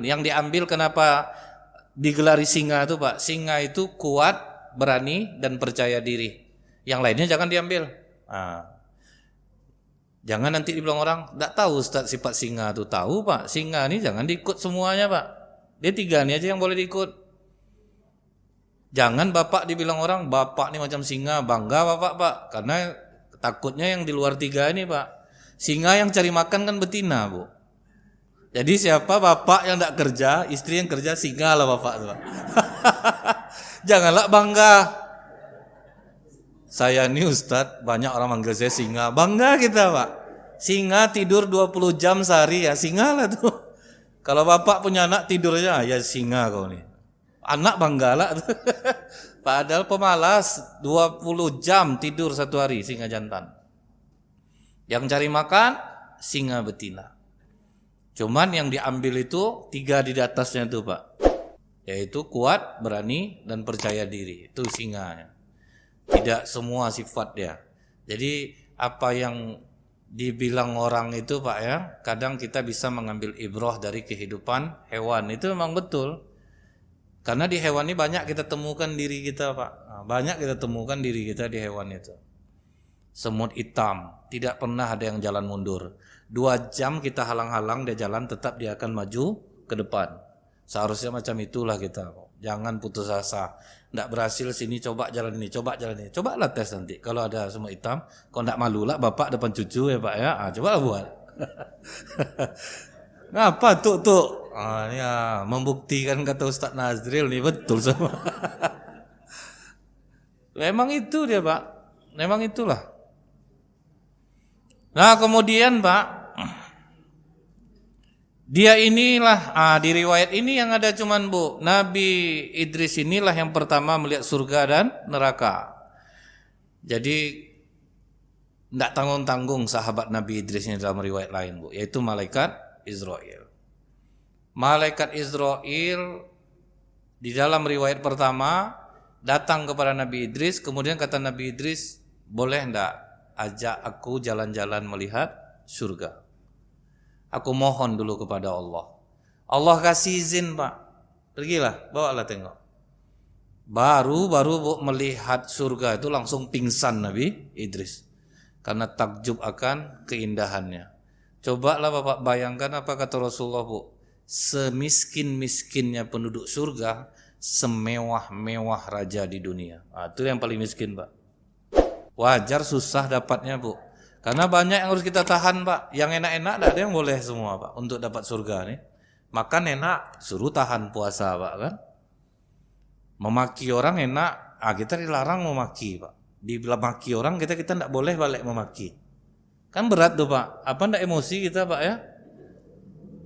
kenapa digelari singa itu Pak. Singa itu kuat, berani, dan percaya diri. Yang lainnya jangan diambil. Jangan nanti dibilang orang, tidak tahu Ustaz sifat singa itu. Tahu Pak, singa ini jangan diikut semuanya Pak. Dia 3 ini aja yang boleh diikut. Jangan Bapak dibilang orang, Bapak ini macam singa, bangga Bapak Pak. Karena takutnya yang di luar 3 ini Pak. Singa yang cari makan kan betina Bu. Jadi siapa Bapak yang tidak kerja, istri yang kerja, singa lah Bapak Pak. Janganlah bangga. Saya ini Ustadz, banyak orang manggil saya singa. Bangga kita Pak. Singa tidur 20 jam sehari ya, singa lah tuh. Kalau Bapak punya anak tidurnya, ya singa kau nih. Anak bangga lah. Padahal pemalas 20 jam tidur 1 hari, singa jantan. Yang cari makan, singa betina. Cuman yang diambil itu 3 di atasnya tuh Pak. Yaitu kuat, berani, dan percaya diri. Itu singanya. Tidak semua sifat dia. Jadi apa yang dibilang orang itu Pak ya, kadang kita bisa mengambil ibrah dari kehidupan hewan. Itu memang betul. Karena di hewan ini banyak kita temukan diri kita Pak. Banyak kita temukan diri kita di hewan itu. Semut hitam, tidak pernah ada yang jalan mundur. 2 jam kita halang-halang, dia jalan, tetap dia akan maju ke depan. Seharusnya macam itulah kita. Jangan putus asa. Tidak berhasil sini, coba jalan ini, coba jalan ini. Cobalah tes nanti. Kalau ada semut hitam, kalau tidak malu lah Bapak depan cucu ya Pak ya. Cobalah buat. Ngapa tuh? Ya, membuktikan kata Ustaz Nazril nih betul semua. Memang itu dia Pak. Memang itulah. Nah kemudian Pak, dia inilah, di riwayat ini yang ada cuman Bu, Nabi Idris inilah yang pertama melihat surga dan neraka. Jadi tidak tanggung-tanggung sahabat Nabi Idris ini dalam riwayat lain Bu, yaitu malaikat Israel. Malaikat Israel di dalam riwayat pertama datang kepada Nabi Idris, kemudian kata Nabi Idris, boleh enggak ajak aku jalan-jalan melihat surga? Aku mohon dulu kepada Allah. Allah kasih izin Pak. Pergilah, bawalah tengok. Baru Bu melihat surga itu langsung pingsan Nabi Idris. Karena takjub akan keindahannya. Cobalah Bapak bayangkan apa kata Rasulullah Bu. Semiskin-miskinnya penduduk surga, semewah-mewah raja di dunia. Itu yang paling miskin Pak. Wajar susah dapatnya Bu. Karena banyak yang harus kita tahan Pak. Yang enak-enak tidak ada yang boleh semua Pak untuk dapat surga nih. Makan enak, suruh tahan puasa Pak kan. Memaki orang enak, kita dilarang memaki Pak. Dimaki orang kita tidak boleh balik memaki. Kan berat tuh Pak. Apa tidak emosi kita Pak ya?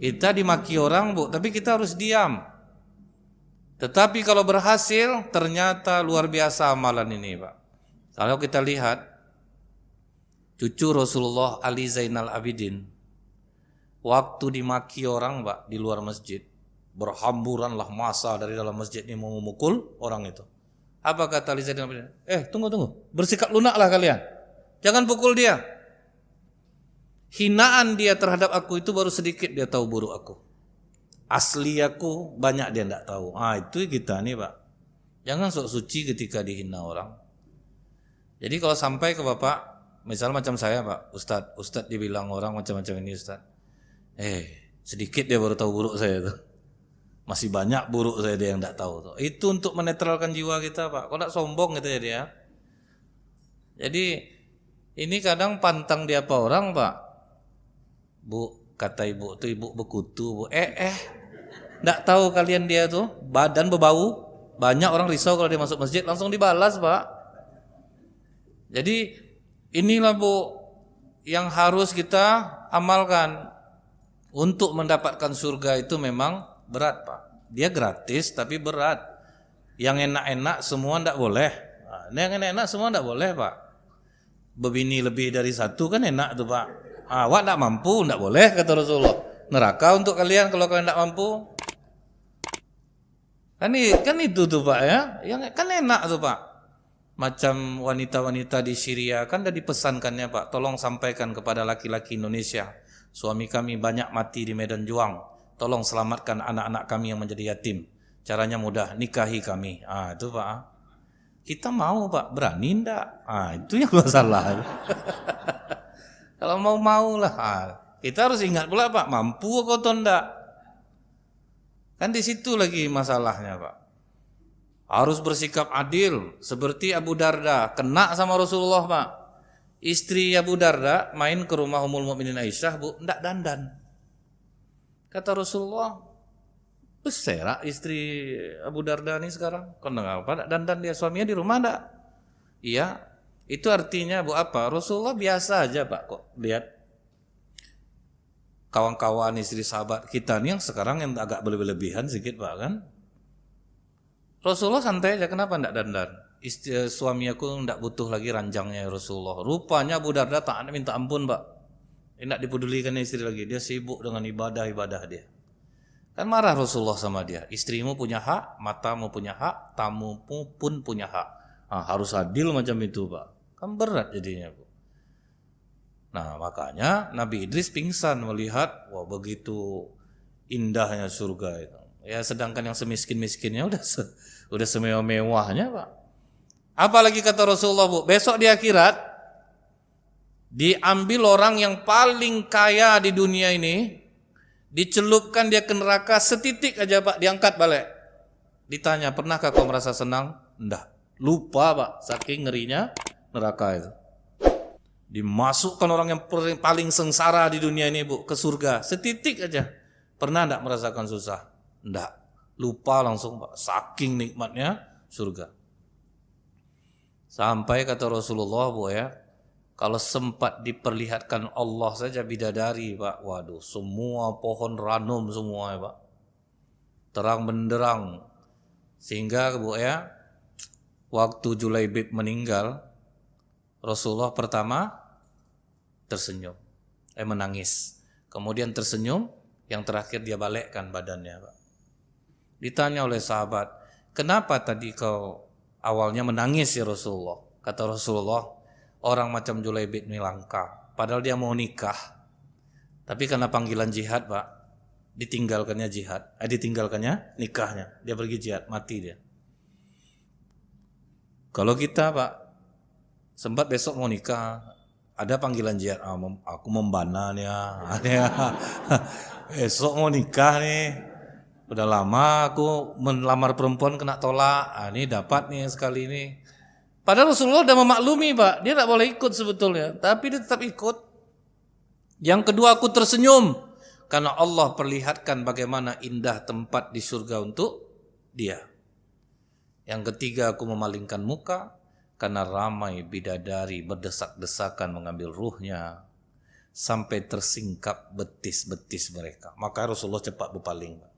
Kita dimaki orang Bu, tapi kita harus diam. Tetapi kalau berhasil, ternyata luar biasa amalan ini Pak. Kalau kita lihat cucu Rasulullah Ali Zainal Abidin, waktu dimaki orang Pak di luar masjid, berhamburanlah massa dari dalam masjid ini mau memukul orang itu. Apa kata Ali Zainal Abidin? Tunggu, bersikap lunaklah kalian, jangan pukul dia. Hinaan dia terhadap aku itu baru sedikit dia tahu buruk aku. Asli aku banyak dia tidak tahu. Itu kita nih Pak. Jangan sok suci ketika dihina orang. Jadi kalau sampai ke Bapak, misal macam saya Pak, Ustadz dibilang orang macam-macam ini Ustadz. Sedikit dia baru tahu buruk saya tuh. Masih banyak buruk saya dia yang tidak tahu tuh. Itu untuk menetralkan jiwa kita Pak. Kok tidak sombong gitu ya dia. Jadi ini kadang pantang dia apa orang Pak. Bu, kata ibu tuh ibu bekutu Bu. Tidak tahu kalian dia tuh badan berbau. Banyak orang risau kalau dia masuk masjid langsung dibalas Pak. Jadi inilah Bu yang harus kita amalkan. Untuk mendapatkan surga itu memang berat Pak. Dia gratis tapi berat. Yang enak-enak semua tidak boleh. Yang enak-enak semua tidak boleh Pak. Berbini lebih dari satu kan enak tuh Pak. Awak tidak mampu, tidak boleh kata Rasulullah. Neraka untuk kalian kalau kalian tidak mampu. Kan itu tuh Pak ya. Yang kan enak tuh Pak. Macam wanita-wanita di Syria kan sudah dipesankannya Pak. Tolong sampaikan kepada laki-laki Indonesia. Suami kami banyak mati di medan juang. Tolong selamatkan anak-anak kami yang menjadi yatim. Caranya mudah, nikahi kami. Itu Pak. Kita mau Pak, berani enggak? Itu yang masalah. Kalau mau lah. Kita harus ingat pula Pak, mampu atau enggak? Kan di situ lagi masalahnya Pak. Harus bersikap adil seperti Abu Darda, kena sama Rasulullah Pak. Istri Abu Darda main ke rumah Ummul Mukminin Aisyah, Bu, enggak dandan. Kata Rasulullah, beserak istri Abu Darda ini sekarang. Kenapa enggak dandan dia, suaminya di rumah enggak? Iya. Itu artinya Bu apa? Rasulullah biasa aja Pak kok. Lihat kawan-kawan istri sahabat kita nih yang sekarang yang agak berlebihan sedikit Pak kan. Rasulullah santai aja, kenapa enggak dandan? Suami aku enggak butuh lagi ranjangnya Rasulullah. Rupanya Abu Darda tak minta ampun Pak. Enggak dipedulikan istri lagi, dia sibuk dengan ibadah-ibadah dia. Kan marah Rasulullah sama dia. Istrimu punya hak, matamu punya hak, tamumu pun punya hak. Harus adil macam itu Pak. Kan berat jadinya Bu. Nah makanya Nabi Idris pingsan melihat, wah begitu indahnya surga itu. Ya sedangkan yang semiskin-miskinnya udah semewah-mewahnya Pak. Apalagi kata Rasulullah Bu, besok di akhirat diambil orang yang paling kaya di dunia ini, dicelupkan dia ke neraka setitik aja Pak, diangkat balik. Ditanya, pernahkah kau merasa senang? Enggak. Lupa Pak, saking ngerinya neraka itu. Dimasukkan orang yang paling sengsara di dunia ini Bu ke surga, setitik aja. Pernah enggak merasakan susah? Enggak. Lupa langsung Pak, saking nikmatnya surga. Sampai kata Rasulullah Bu ya, kalau sempat diperlihatkan Allah saja bidadari Pak, waduh semua pohon ranum semua ya Pak, terang benderang. Sehingga Bu ya, waktu Julaibib meninggal, Rasulullah pertama tersenyum, menangis, kemudian tersenyum, yang terakhir dia balikkan badannya Pak. Ditanya oleh sahabat, kenapa tadi kau awalnya menangis ya Rasulullah? Kata Rasulullah, orang macam Julaibib ini langka. Padahal dia mau nikah, tapi karena panggilan jihad Pak, ditinggalkannya jihad, ditinggalkannya nikahnya. Dia pergi jihad, mati dia. Kalau kita Pak, sempat besok mau nikah, ada panggilan jihad, aku membana nih ya. Besok mau nikah nih. Udah lama aku melamar perempuan kena tolak. Ini dapat nih sekali ini. Padahal Rasulullah udah memaklumi Pak, dia tak boleh ikut sebetulnya, tapi dia tetap ikut. Yang kedua, aku tersenyum karena Allah perlihatkan bagaimana indah tempat di surga untuk dia. Yang ketiga, aku memalingkan muka karena ramai bidadari berdesak-desakan mengambil ruhnya sampai tersingkap betis-betis mereka. Maka Rasulullah cepat berpaling Pak.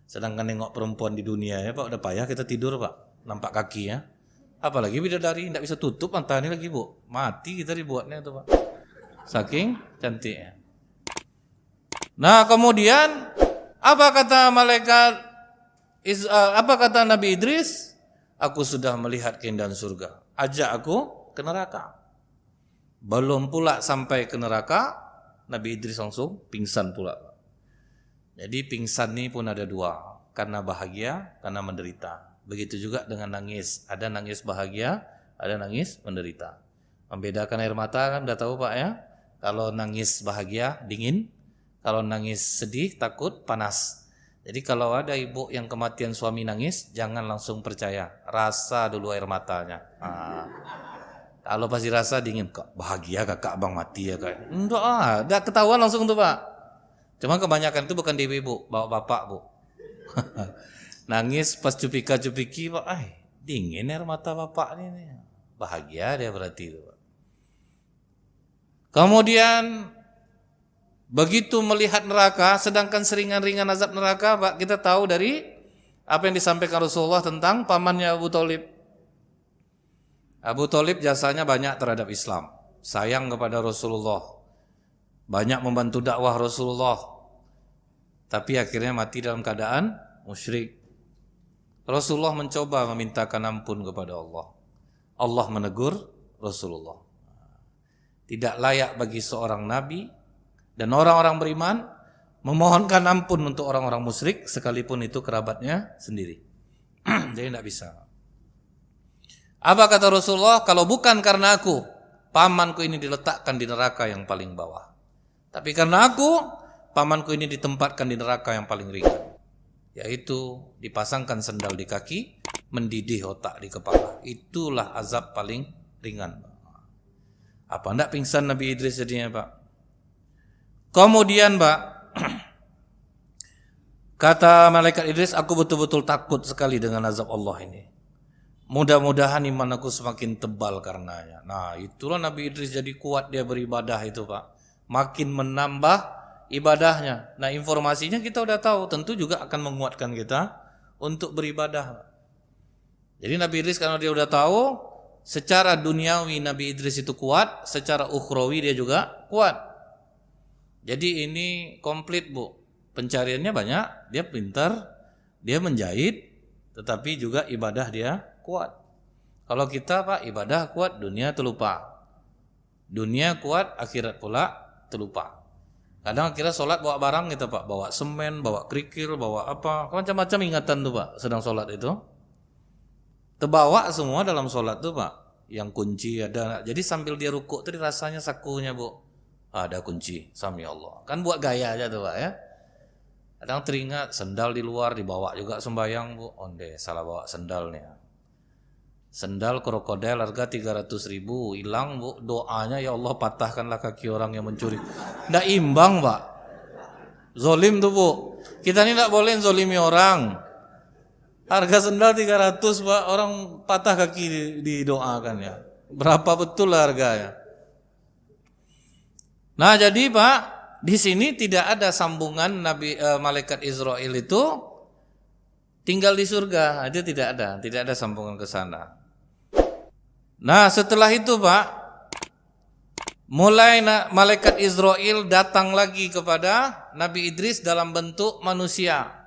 Sedangkan nengok perempuan di dunia ya Pak, udah payah kita tidur Pak, nampak kakinya. Apalagi bidadari, tidak bisa tutup mata ini lagi Bu, mati kita dibuatnya itu Pak, saking cantiknya. Nah kemudian apa kata malaikat, apa kata Nabi Idris? Aku sudah melihat keindahan surga, ajak aku ke neraka. Belum pula sampai ke neraka, Nabi Idris langsung pingsan pula. Jadi pingsan ini pun ada dua, karena bahagia, karena menderita. Begitu juga dengan nangis, ada nangis bahagia, ada nangis menderita. Membedakan air mata kan udah tahu Pak ya. Kalau nangis bahagia dingin, kalau nangis sedih takut panas. Jadi kalau ada ibu yang kematian suami nangis, jangan langsung percaya, rasa dulu air matanya. Kalau pasti rasa dingin, kok bahagia kakak abang mati ya kayak. Enggak, udah ketahuan langsung tuh Pak. Cuma kebanyakan itu bukan di ibu, bawa bapak Bu. Nangis pas cupika-cupiki Pak, dingin air mata bapak ini. Bahagia dia berarti itu Pak. Kemudian begitu melihat neraka, sedangkan seringan-ringan azab neraka Pak, kita tahu dari apa yang disampaikan Rasulullah tentang pamannya Abu Thalib. Abu Thalib jasanya banyak terhadap Islam, sayang kepada Rasulullah, banyak membantu dakwah Rasulullah, tapi akhirnya mati dalam keadaan musyrik. Rasulullah mencoba memintakan ampun kepada Allah. Allah menegur Rasulullah. Tidak layak bagi seorang nabi dan orang-orang beriman memohonkan ampun untuk orang-orang musyrik sekalipun itu kerabatnya sendiri. Jadi tidak bisa. Apa kata Rasulullah? Kalau bukan karena aku, pamanku ini diletakkan di neraka yang paling bawah. Tapi karena aku, pamanku ini ditempatkan di neraka yang paling ringan, yaitu dipasangkan sendal di kaki, mendidih otak di kepala. Itulah azab paling ringan. Apa enggak pingsan Nabi Idris jadinya, Pak? Kemudian, Pak, kata malaikat Idris, aku betul-betul takut sekali dengan azab Allah ini. Mudah-mudahan iman aku semakin tebal karenanya. Nah, itulah Nabi Idris jadi kuat dia beribadah itu, Pak. Makin menambah ibadahnya. Nah, informasinya kita udah tahu, tentu juga akan menguatkan kita untuk beribadah. Jadi Nabi Idris karena dia udah tahu, secara duniawi Nabi Idris itu kuat, secara ukhrawi dia juga kuat. Jadi ini komplit, Bu. Pencariannya banyak, dia pintar, dia menjahit, tetapi juga ibadah dia kuat. Kalau kita, Pak, ibadah kuat, dunia terlupa. Dunia kuat, akhirat pula terlupa. Kadang kira sholat bawa barang gitu, Pak, bawa semen, bawa kerikil, bawa apa, macam-macam ingatan tuh, Pak, sedang sholat itu. Terbawa semua dalam sholat tuh, Pak. Yang kunci ada. Jadi sambil dia rukuk tuh rasanya sakunya, Bu, ada kunci, sami Allah. Kan buat gaya aja tuh, Pak, ya. Kadang teringat sendal di luar dibawa juga sembayang, Bu. Onde salah bawa sendalnya. Sendal krokodil harga 300.000 hilang, Bu. Doanya, ya Allah patahkanlah kaki orang yang mencuri. Nggak imbang, Pak. Zolim tuh, Bu. Kita ini nggak boleh zolimi orang. Harga sendal 300, Pak. Orang patah kaki didoakan ya. Berapa betul harganya? Nah, jadi, Pak, di sini tidak ada sambungan malaikat Israel itu tinggal di surga. Itu tidak ada sambungan ke sana. Nah, setelah itu, Pak, mulai malaikat Israel datang lagi kepada Nabi Idris dalam bentuk manusia.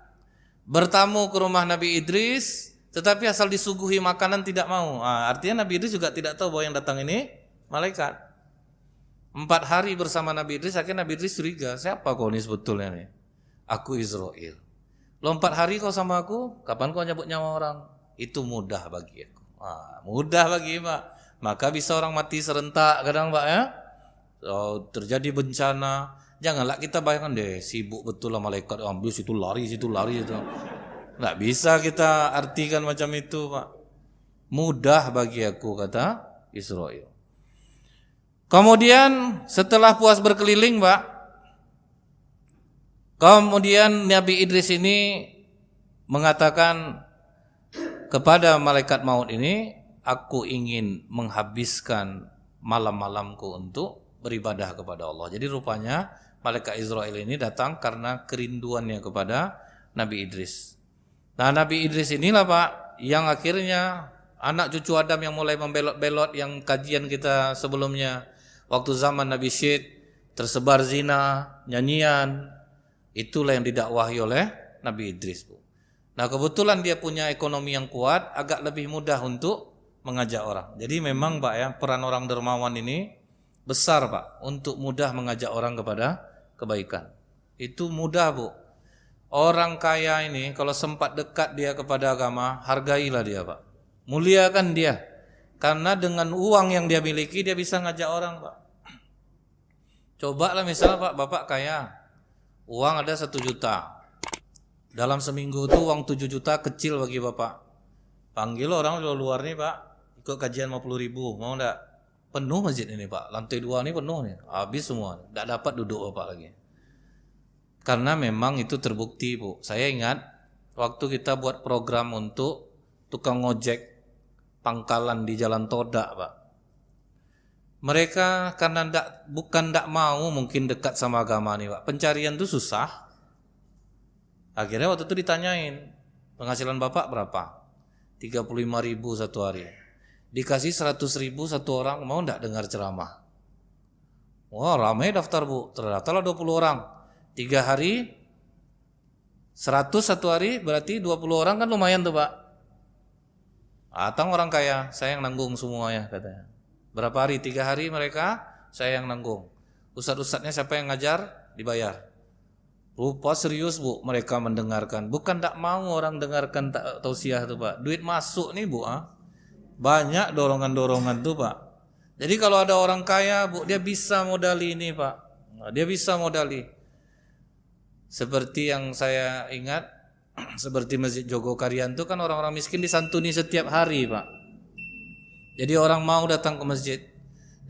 Bertamu ke rumah Nabi Idris, tetapi asal disuguhi makanan tidak mau. Nah, artinya Nabi Idris juga tidak tahu bahwa yang datang ini malaikat. 4 hari bersama Nabi Idris, akhirnya Nabi Idris curiga, siapa kau ini sebetulnya nih? Aku Israel. Lo 4 hari kau sama aku, kapan kau nyabut nyawa orang? Itu mudah bagi aku. Mudah bagi, Pak. Maka bisa orang mati serentak kadang, Pak, ya. Terjadi bencana. Janganlah kita bayangkan deh, sibuk betul lah malaikat ambil situ lari itu. Nggak bisa kita artikan macam itu, Pak. Mudah bagi aku, kata Israel. Kemudian setelah puas berkeliling, Pak, kemudian Nabi Idris ini mengatakan kepada malaikat maut ini, aku ingin menghabiskan malam-malamku untuk beribadah kepada Allah. Jadi rupanya malaikat Israel ini datang karena kerinduannya kepada Nabi Idris. Nah, Nabi Idris inilah, Pak, yang akhirnya anak cucu Adam yang mulai membelot-belot yang kajian kita sebelumnya. Waktu zaman Nabi Syed tersebar zina, nyanyian, itulah yang didakwahi oleh Nabi Idris, Bu. Nah, kebetulan dia punya ekonomi yang kuat, agak lebih mudah untuk mengajak orang. Jadi memang, Pak, ya, peran orang dermawan ini besar, Pak, untuk mudah mengajak orang kepada kebaikan. Itu mudah, Bu. Orang kaya ini kalau sempat dekat dia kepada agama, hargailah dia, Pak. Muliakan dia. Karena dengan uang yang dia miliki, dia bisa ngajak orang, Pak. Cobalah misalnya, Pak, Bapak kaya, uang ada 1 juta. Dalam seminggu itu uang 7 juta kecil bagi Bapak. Panggil orang luar nih, Pak, ikut kajian 50.000, mau enggak? Penuh masjid ini, Pak, lantai 2 ini penuh nih, habis semua, enggak dapat duduk Bapak lagi. Karena memang itu terbukti, Bu. Saya ingat waktu kita buat program untuk tukang ojek pangkalan di Jalan Todak, Pak. Mereka karena bukan enggak mau mungkin dekat sama agama nih, Pak. Pencarian itu susah. Akhirnya waktu itu ditanyain, penghasilan Bapak berapa? 35.000 satu hari. Dikasih 100.000 satu orang, mau enggak dengar ceramah? Wah, ramai daftar, Bu. Terdaftarlah 20 orang. 3 hari 100 satu hari, berarti 20 orang kan lumayan tuh, Pak. Atang orang kaya, saya yang nanggung semuanya, katanya. Berapa hari? 3 hari mereka, saya yang nanggung. Ustadz-ustadznya siapa yang ngajar? Dibayar. Rupa serius Bu, mereka mendengarkan. Bukan tak mau orang dengarkan tausiah tuh Pak. Duit masuk nih Bu. Banyak dorongan-dorongan tuh Pak. Jadi kalau ada orang kaya Bu, dia bisa modali ini Pak. Nah, dia bisa modali. Seperti yang saya ingat, seperti Masjid Jogokarian itu kan orang-orang miskin disantuni setiap hari Pak. Jadi orang mau datang ke masjid.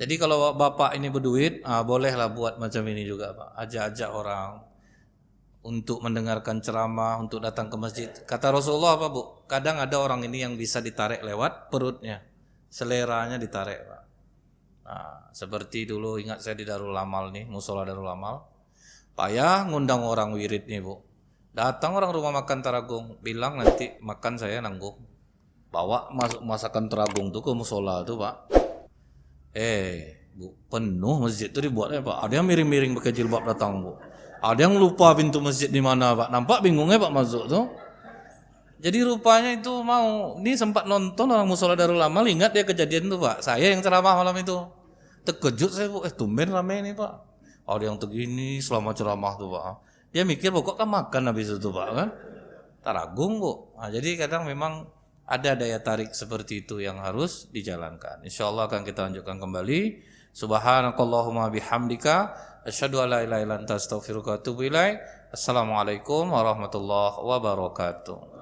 Jadi kalau Bapak ini berduit, bolehlah buat macam ini juga Pak. Ajak-ajak orang untuk mendengarkan ceramah, untuk datang ke masjid. Kata Rasulullah apa Bu? Kadang ada orang ini yang bisa ditarik lewat perutnya, seleranya ditarik Pak. Nah, seperti dulu ingat saya di Darul Amal nih, musola Darul Amal. Payah ngundang orang wirid nih Bu. Datang orang rumah makan Taragung, bilang nanti makan saya nanggung. Bawa masuk masakan Taragung tuh ke musola tuh Pak. Bu, penuh masjid tuh dibuatnya Pak. Ada yang miring-miring pakai jilbab datang Bu. Ada yang lupa pintu masjid di mana Pak. Nampak bingungnya Pak masuk tuh. Jadi rupanya itu mau. Ini sempat nonton orang musola Darul Amal, ingat dia kejadian tuh Pak. Saya yang ceramah malam itu. Terkejut saya Bu. Tumben rame ini Pak. Ada yang begini selama ceramah tuh Pak. Dia mikir pokok kan makan habis itu Pak kan. Taragung Bu. Nah, jadi kadang memang ada daya tarik seperti itu yang harus dijalankan. Insyaallah akan kita lanjutkan kembali. Subhanakallahumma bihamdika asyhadu an la ilaha illa anta astaghfiruka wa atubu ilaik. Assalamualaikum warahmatullahi wabarakatuh.